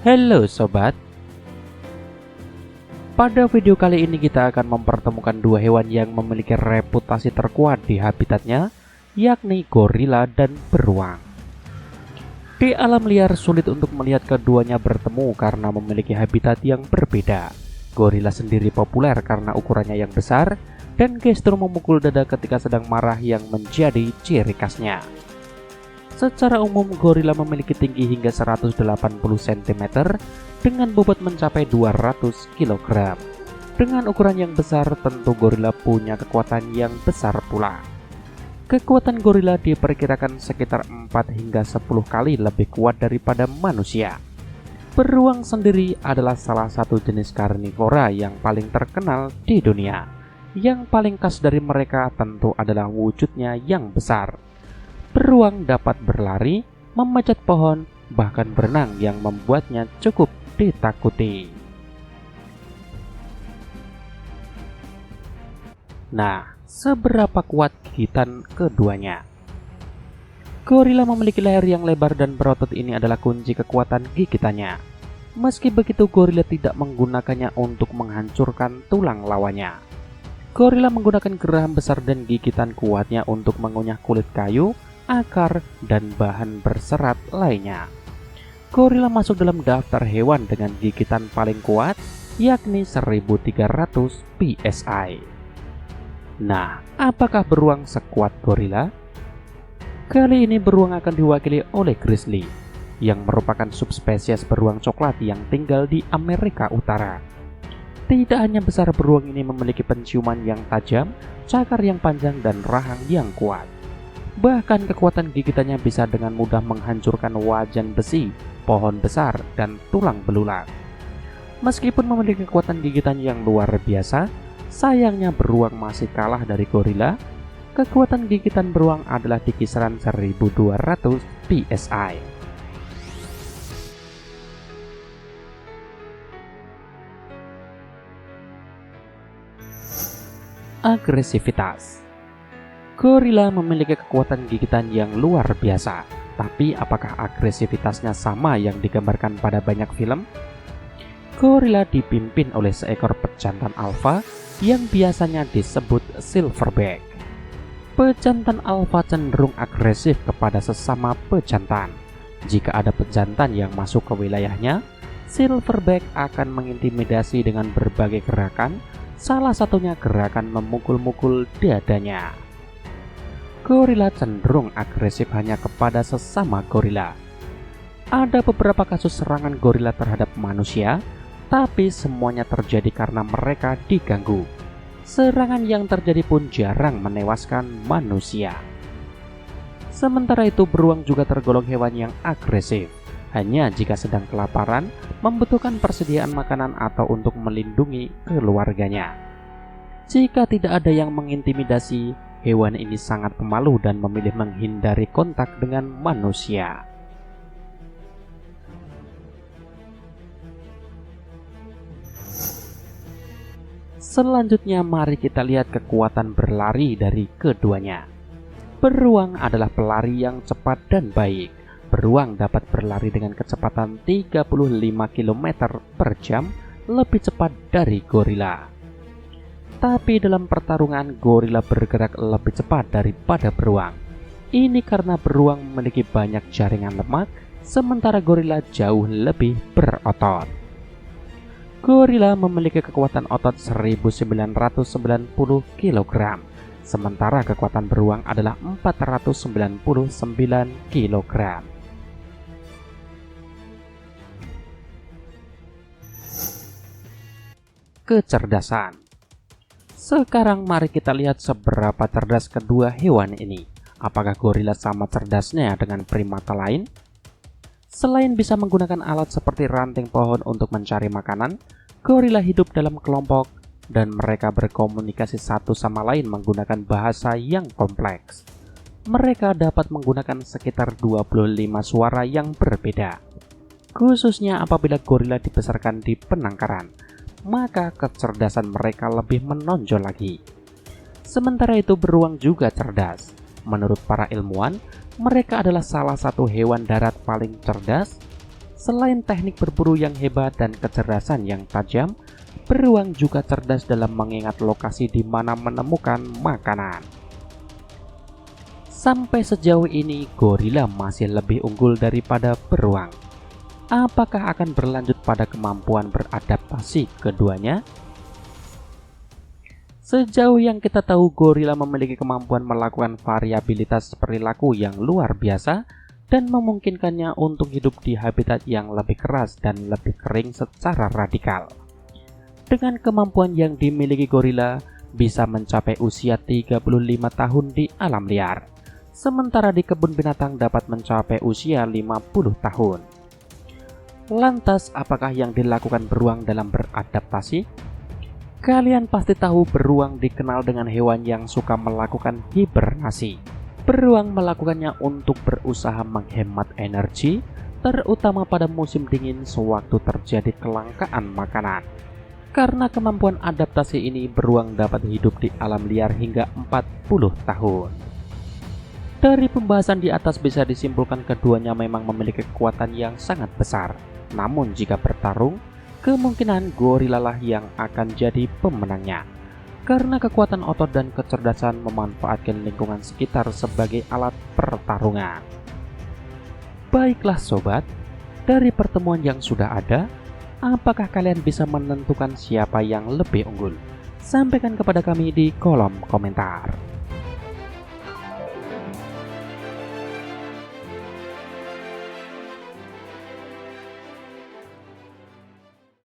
Halo sobat, pada video kali ini kita akan mempertemukan dua hewan yang memiliki reputasi terkuat di habitatnya, yakni gorila dan beruang. Di alam liar sulit untuk melihat keduanya bertemu karena memiliki habitat yang berbeda. Gorila sendiri populer karena ukurannya yang besar dan gestur memukul dada ketika sedang marah yang menjadi ciri khasnya. Secara umum, gorila memiliki tinggi hingga 180 cm dengan bobot mencapai 200 kg. Dengan ukuran yang besar, tentu gorila punya kekuatan yang besar pula. Kekuatan gorila diperkirakan sekitar 4 hingga 10 kali lebih kuat daripada manusia. Beruang sendiri adalah salah satu jenis karnivora yang paling terkenal di dunia. Yang paling khas dari mereka tentu adalah wujudnya yang besar. Beruang dapat berlari, memanjat pohon, bahkan berenang yang membuatnya cukup ditakuti. Nah, seberapa kuat gigitan keduanya? Gorila memiliki leher yang lebar dan berotot, ini adalah kunci kekuatan gigitannya. Meski begitu, gorila tidak menggunakannya untuk menghancurkan tulang lawannya. Gorila menggunakan geraham besar dan gigitan kuatnya untuk mengunyah kulit kayu, akar, dan bahan berserat lainnya. Gorila masuk dalam daftar hewan dengan gigitan paling kuat, yakni 1300 psi. Nah, apakah beruang sekuat gorila? Kali ini beruang akan diwakili oleh grizzly, yang merupakan subspesies beruang coklat yang tinggal di Amerika Utara. Tidak hanya besar, beruang ini memiliki penciuman yang tajam, cakar yang panjang, dan rahang yang kuat. Bahkan kekuatan gigitannya bisa dengan mudah menghancurkan wajan besi, pohon besar, dan tulang belulang. Meskipun memiliki kekuatan gigitan yang luar biasa, sayangnya beruang masih kalah dari gorila. Kekuatan gigitan beruang adalah di kisaran 1200 psi. Agresivitas. Gorila memiliki kekuatan gigitan yang luar biasa, tapi apakah agresivitasnya sama yang digambarkan pada banyak film? Gorila dipimpin oleh seekor pejantan alfa yang biasanya disebut silverback. Pejantan alfa cenderung agresif kepada sesama pejantan. Jika ada pejantan yang masuk ke wilayahnya, silverback akan mengintimidasi dengan berbagai gerakan, salah satunya gerakan memukul-mukul dadanya. Gorila cenderung agresif hanya kepada sesama gorila. Ada beberapa kasus serangan gorila terhadap manusia, tapi semuanya terjadi karena mereka diganggu. Serangan yang terjadi pun jarang menewaskan manusia. Sementara itu, beruang juga tergolong hewan yang agresif. Hanya jika sedang kelaparan, membutuhkan persediaan makanan, atau untuk melindungi keluarganya. Jika tidak ada yang mengintimidasi, hewan ini sangat pemalu dan memilih menghindari kontak dengan manusia. Selanjutnya, mari kita lihat kekuatan berlari dari keduanya. Beruang adalah pelari yang cepat dan baik. Beruang dapat berlari dengan kecepatan 35 km per jam, lebih cepat dari gorila. Tapi dalam pertarungan, gorila bergerak lebih cepat daripada beruang. Ini karena beruang memiliki banyak jaringan lemak, sementara gorila jauh lebih berotot. Gorila memiliki kekuatan otot 1990 kg, sementara kekuatan beruang adalah 499 kg. Kecerdasan. Sekarang mari kita lihat seberapa cerdas kedua hewan ini. Apakah gorila sama cerdasnya dengan primata lain? Selain bisa menggunakan alat seperti ranting pohon untuk mencari makanan, gorila hidup dalam kelompok dan mereka berkomunikasi satu sama lain menggunakan bahasa yang kompleks. Mereka dapat menggunakan sekitar 25 suara yang berbeda. Khususnya apabila gorila dibesarkan di penangkaran, maka kecerdasan mereka lebih menonjol lagi. Sementara itu, beruang juga cerdas. Menurut para ilmuwan, mereka adalah salah satu hewan darat paling cerdas. Selain teknik berburu yang hebat dan kecerdasan yang tajam, beruang juga cerdas dalam mengingat lokasi di mana menemukan makanan. Sampai sejauh ini, gorila masih lebih unggul daripada beruang. Apakah akan berlanjut pada kemampuan beradaptasi keduanya? Sejauh yang kita tahu, gorila memiliki kemampuan melakukan variabilitas perilaku yang luar biasa dan memungkinkannya untuk hidup di habitat yang lebih keras dan lebih kering secara radikal. Dengan kemampuan yang dimiliki, gorila bisa mencapai usia 35 tahun di alam liar, sementara di kebun binatang dapat mencapai usia 50 tahun. Lantas, apakah yang dilakukan beruang dalam beradaptasi? Kalian pasti tahu beruang dikenal dengan hewan yang suka melakukan hibernasi. Beruang melakukannya untuk berusaha menghemat energi, terutama pada musim dingin sewaktu terjadi kelangkaan makanan. Karena kemampuan adaptasi ini, beruang dapat hidup di alam liar hingga 40 tahun. Dari pembahasan di atas bisa disimpulkan keduanya memang memiliki kekuatan yang sangat besar. Namun jika bertarung, kemungkinan gorila lah yang akan jadi pemenangnya. Karena kekuatan otot dan kecerdasan memanfaatkan lingkungan sekitar sebagai alat pertarungan. Baiklah sobat, dari pertemuan yang sudah ada, apakah kalian bisa menentukan siapa yang lebih unggul? Sampaikan kepada kami di kolom komentar.